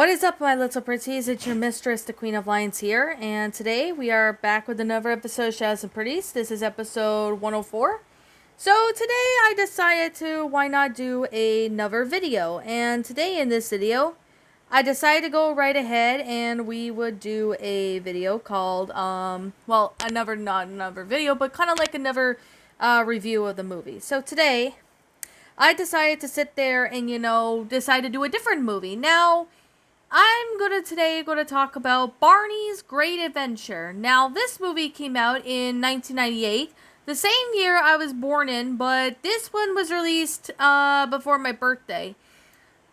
What is up, my little pretties? It's your mistress, the Queen of Lions here, and today we are back with another episode of Shadows and Pretties. This is episode 104. So today I decided to, why not do another video, and today in this video, I decided to go right ahead and we would do a video called, not another video, but kind of like another review of the movie. So today, I decided to sit there and, decide to do a different movie. Now, I'm today going to talk about Barney's Great Adventure. Now, this movie came out in 1998, the same year I was born in, but this one was released before my birthday.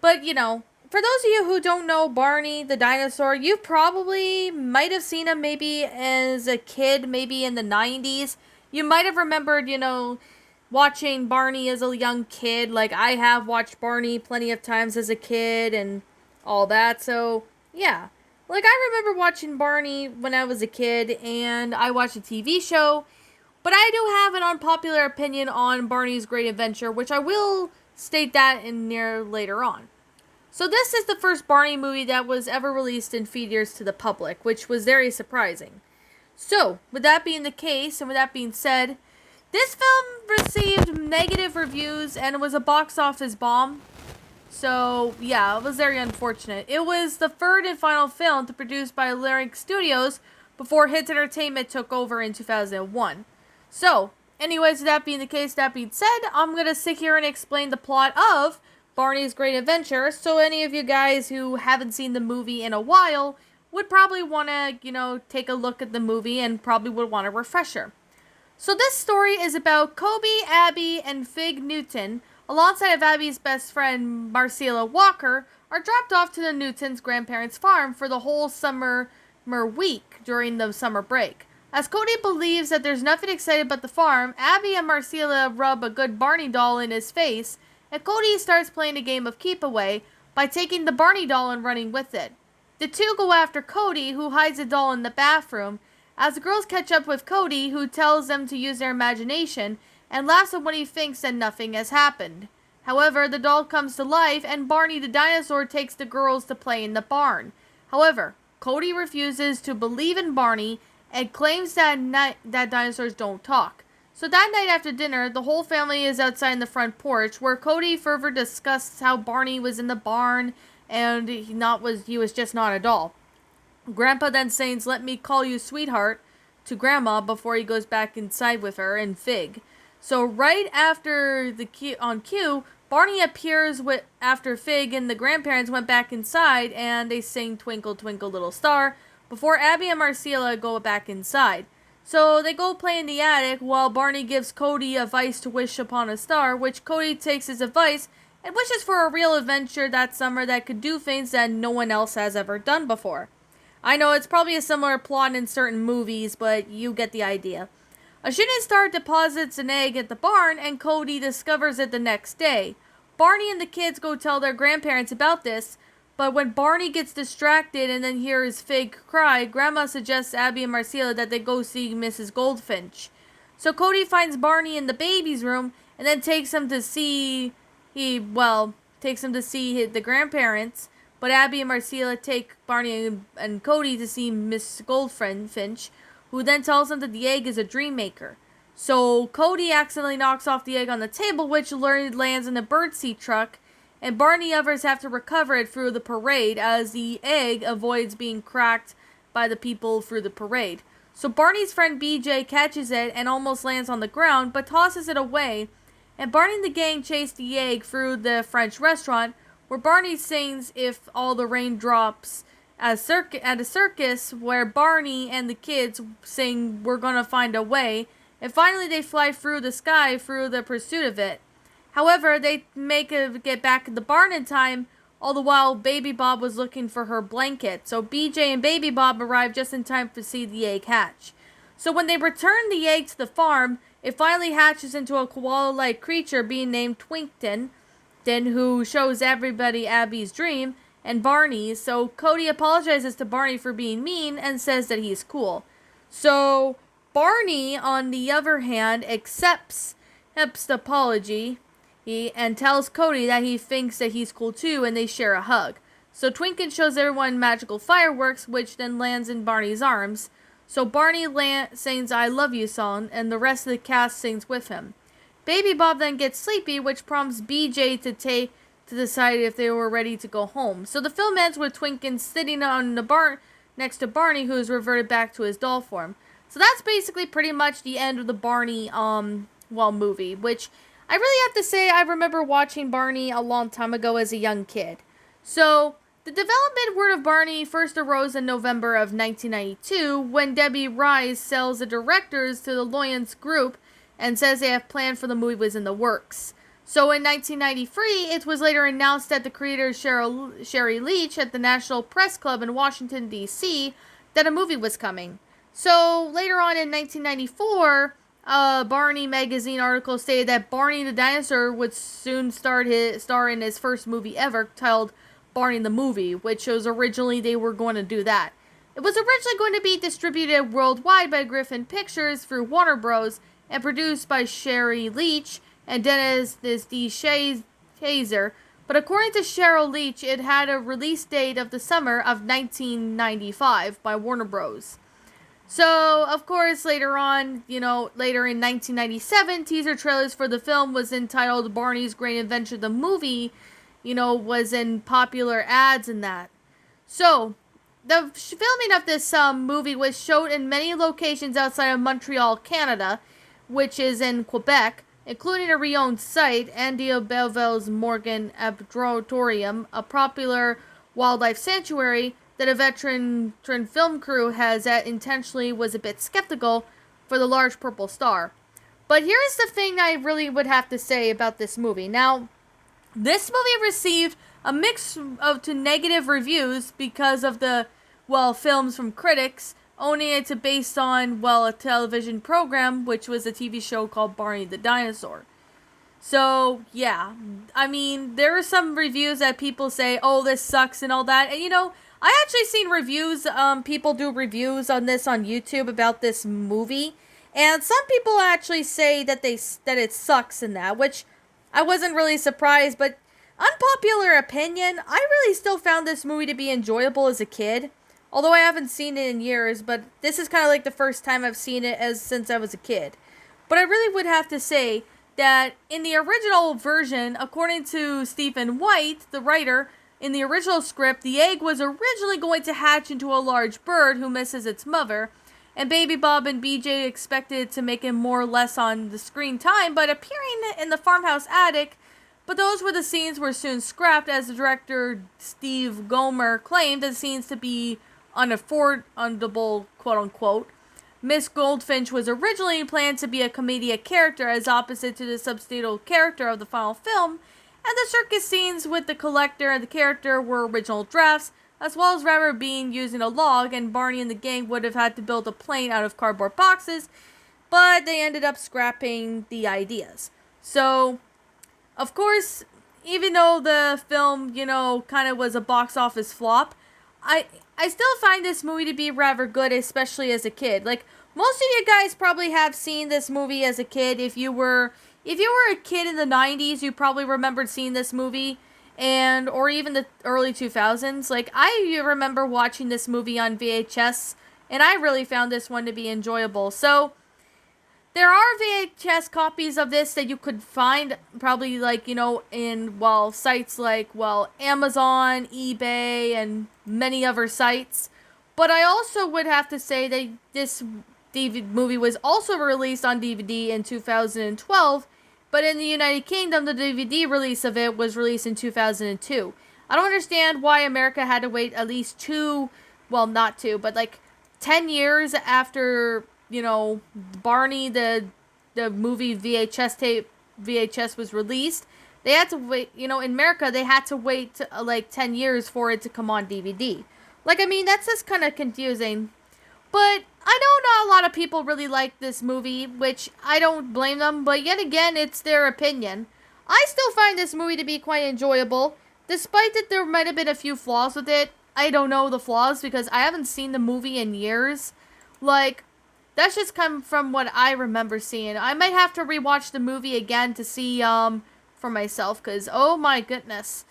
But, for those of you who don't know Barney the dinosaur, you probably might have seen him maybe as a kid, maybe in the 90s. You might have remembered, watching Barney as a young kid. Like, I have watched Barney plenty of times as a kid and all that. So, yeah. Like, I remember watching Barney when I was a kid, and I watched a TV show. But I do have an unpopular opinion on Barney's Great Adventure, which I will state that in near later on. So this is the first Barney movie that was ever released in theaters to the public, which was very surprising. So, with that being the case, and with that being said, this film received negative reviews, and it was a box office bomb. So, yeah, it was very unfortunate. It was the third and final film to produce by Lyric Studios before Hits Entertainment took over in 2001. So, anyways, that being the case, that being said, I'm going to sit here and explain the plot of Barney's Great Adventure, so any of you guys who haven't seen the movie in a while would probably want to, take a look at the movie and probably would want a refresher. So this story is about Kobe, Abby, and Fig Newton, alongside of Abby's best friend, Marcella Walker, are dropped off to the Newtons' grandparents' farm for the whole summer week during the summer break. As Cody believes that there's nothing exciting about the farm, Abby and Marcella rub a good Barney doll in his face, and Cody starts playing a game of keep away by taking the Barney doll and running with it. The two go after Cody, who hides the doll in the bathroom, as the girls catch up with Cody, who tells them to use their imagination and laughs at when he thinks that nothing has happened. However, the doll comes to life, and Barney the dinosaur takes the girls to play in the barn. However, Cody refuses to believe in Barney and claims that dinosaurs don't talk. So that night after dinner, the whole family is outside in the front porch, where Cody further discusses how Barney was in the barn and he was just not a doll. Grandpa then says, "Let me call you sweetheart," to Grandma before he goes back inside with her and Fig. So right after on cue, Barney appears after Fig and the grandparents went back inside, and they sing "Twinkle Twinkle Little Star" before Abby and Marcella go back inside. So they go play in the attic while Barney gives Cody advice to wish upon a star, which Cody takes his advice and wishes for a real adventure that summer that could do things that no one else has ever done before. I know it's probably a similar plot in certain movies, but you get the idea. A shooting star deposits an egg at the barn, and Cody discovers it the next day. Barney and the kids go tell their grandparents about this, but when Barney gets distracted and then hears Fig cry, Grandma suggests Abby and Marcella that they go see Mrs. Goldfinch. So Cody finds Barney in the baby's room and then takes him to see the grandparents, but Abby and Marcella take Barney and Cody to see Miss Goldfinch, who then tells them that the egg is a dream maker. So Cody accidentally knocks off the egg on the table, which lands in a birdseed truck, and Barney and others have to recover it through the parade, as the egg avoids being cracked by the people through the parade. So Barney's friend BJ catches it and almost lands on the ground, but tosses it away, and Barney and the gang chase the egg through the French restaurant, where Barney sings "If All the Rain Drops" at a circus, where Barney and the kids sing "We're Gonna Find a Way," and finally they fly through the sky through the pursuit of it. However, they get back in the barn in time, all the while Baby Bob was looking for her blanket. So BJ and Baby Bob arrive just in time to see the egg hatch. So when they return the egg to the farm, it finally hatches into a koala-like creature being named Twinkton, who shows everybody Abby's dream and Barney's. So Cody apologizes to Barney for being mean and says that he's cool. So Barney, on the other hand, accepts the apology and tells Cody that he thinks that he's cool too, and they share a hug. So Twinkin shows everyone magical fireworks, which then lands in Barney's arms. So Barney sings I Love You song, and the rest of the cast sings with him. Baby Bob then gets sleepy, which prompts BJ to decide if they were ready to go home. So the film ends with Twinkin sitting on the barn next to Barney, who has reverted back to his doll form. So that's basically pretty much the end of the Barney movie, which I really have to say I remember watching Barney a long time ago as a young kid. So the development word of Barney first arose in November of 1992 when Debbie Rice sells the directors to the Loyance Group and says they have planned for the movie was in the works. So in 1993, it was later announced that the creator Sherry Leach at the National Press Club in Washington, D.C., that a movie was coming. So later on in 1994, a Barney magazine article stated that Barney the dinosaur would soon star in his first movie ever, titled Barney the Movie, which was originally they were going to do that. It was originally going to be distributed worldwide by Griffin Pictures through Warner Bros. And produced by Sherry Leach and Dennis D. Hazer, but according to Cheryl Leach, it had a release date of the summer of 1995 by Warner Bros. So, of course, later in 1997, teaser trailers for the film was entitled Barney's Great Adventure, the movie, was in popular ads and that. So, the filming of this movie was showed in many locations outside of Montreal, Canada, which is in Quebec, including a re-owned site, Andy Belleville's Morgan Arboretum, a popular wildlife sanctuary that a veteran film crew has intentionally was a bit skeptical for the large purple star. But here's the thing I really would have to say about this movie. Now, this movie received a mix to negative reviews because of the, films from critics, owning it to based on, a television program, which was a TV show called Barney the Dinosaur. So, yeah. I mean, there are some reviews that people say, oh, this sucks and all that. And, I actually seen reviews, people do reviews on this on YouTube about this movie. And some people actually say that it sucks in that, which I wasn't really surprised. But, unpopular opinion, I really still found this movie to be enjoyable as a kid. Although I haven't seen it in years, but this is kind of like the first time I've seen it since I was a kid. But I really would have to say that in the original version, according to Stephen White, the writer, in the original script, the egg was originally going to hatch into a large bird who misses its mother, and Baby Bob and BJ expected to make him more or less on the screen time, but appearing in the farmhouse attic. But those were the scenes were soon scrapped, as the director Steve Gomer claimed the scenes to be unaffordable, quote-unquote. Miss Goldfinch was originally planned to be a comedic character as opposite to the substantial character of the final film, and the circus scenes with the collector and the character were original drafts, as well as Rabbit being using a log, and Barney and the gang would have had to build a plane out of cardboard boxes, but they ended up scrapping the ideas. So, of course, even though the film, kind of was a box office flop, I still find this movie to be rather good, especially as a kid. Like, most of you guys probably have seen this movie as a kid. If you were a kid in the 90s, you probably remembered seeing this movie, or even the early 2000s. Like, I remember watching this movie on VHS, and I really found this one to be enjoyable. So, there are VHS copies of this that you could find probably in sites like Amazon, eBay, and many other sites. But I also would have to say that this movie was also released on DVD in 2012, but in the United Kingdom the DVD release of it was released in 2002. I don't understand why America had to wait at least 10 years after Barney, the movie VHS was released. They had to wait, in America, they had to wait 10 years for it to come on DVD. That's just kind of confusing. But I know not a lot of people really like this movie, which I don't blame them, but yet again, it's their opinion. I still find this movie to be quite enjoyable, despite that there might have been a few flaws with it. I don't know the flaws because I haven't seen the movie in years. That's just come from what I remember seeing. I might have to rewatch the movie again to see for myself, because oh my goodness,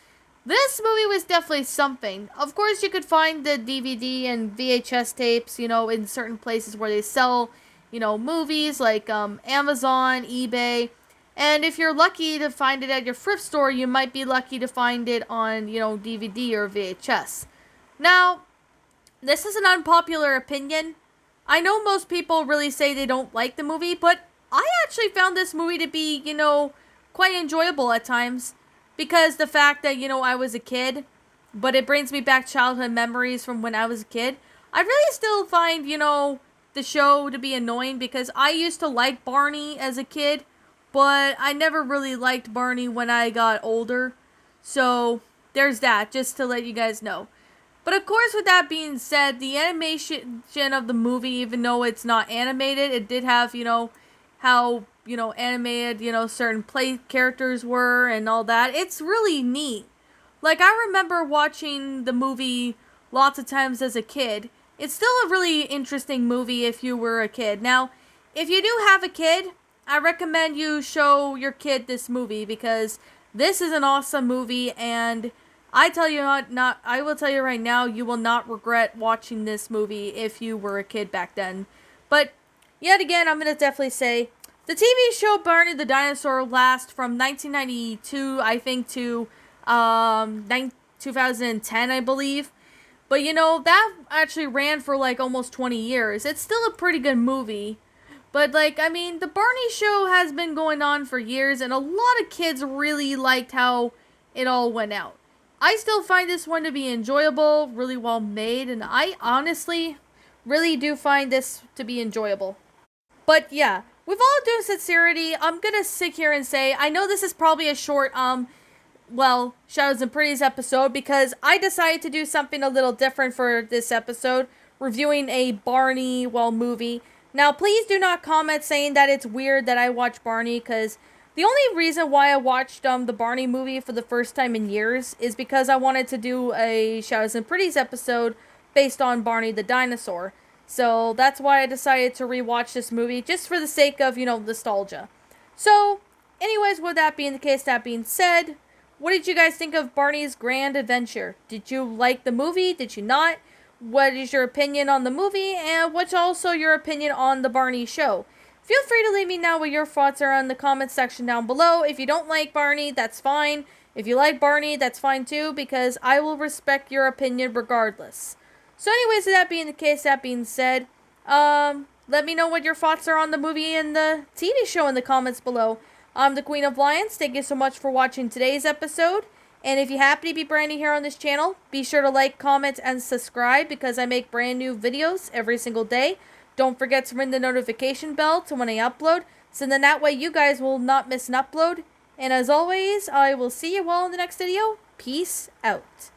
this movie was definitely something. Of course, you could find the DVD and VHS tapes, in certain places where they sell, movies like Amazon, eBay. And if you're lucky to find it at your thrift store, you might be lucky to find it on, DVD or VHS. Now, this is an unpopular opinion. I know most people really say they don't like the movie, but I actually found this movie to be, quite enjoyable at times. Because the fact that, I was a kid, but it brings me back childhood memories from when I was a kid. I really still find, the show to be annoying because I used to like Barney as a kid, but I never really liked Barney when I got older. So, there's that, just to let you guys know. But of course, with that being said, the animation of the movie, even though it's not animated, it did have, how, animated, certain play characters were and all that. It's really neat. Like, I remember watching the movie lots of times as a kid. It's still a really interesting movie if you were a kid. Now, if you do have a kid, I recommend you show your kid this movie because this is an awesome movie, and I tell you I will tell you right now, you will not regret watching this movie if you were a kid back then. But yet again, I'm going to definitely say the TV show Barney the Dinosaur lasts from 1992, I think, to 2010, I believe. But that actually ran for like almost 20 years. It's still a pretty good movie. But the Barney show has been going on for years, and a lot of kids really liked how it all went out. I still find this one to be enjoyable, really well made, and I honestly really do find this to be enjoyable. But yeah, with all due sincerity, I'm gonna sit here and say, I know this is probably a short, Shadows and Pretties episode because I decided to do something a little different for this episode, reviewing a Barney, movie. Now, please do not comment saying that it's weird that I watch Barney, because the only reason why I watched the Barney movie for the first time in years is because I wanted to do a Shadows and Pretties episode based on Barney the dinosaur. So that's why I decided to rewatch this movie, just for the sake of, nostalgia. So, anyways, with that being the case, that being said, what did you guys think of Barney's Grand Adventure? Did you like the movie? Did you not? What is your opinion on the movie? And what's also your opinion on the Barney show? Feel free to let me know what your thoughts are in the comments section down below. If you don't like Barney, that's fine. If you like Barney, that's fine too, because I will respect your opinion regardless. So anyways, with that being the case, that being said, let me know what your thoughts are on the movie and the TV show in the comments below. I'm the Queen of Lions. Thank you so much for watching today's episode. And if you happen to be brand new here on this channel, be sure to like, comment, and subscribe because I make brand new videos every single day. Don't forget to ring the notification bell to when I upload, so then that way you guys will not miss an upload. And as always, I will see you all in the next video. Peace out.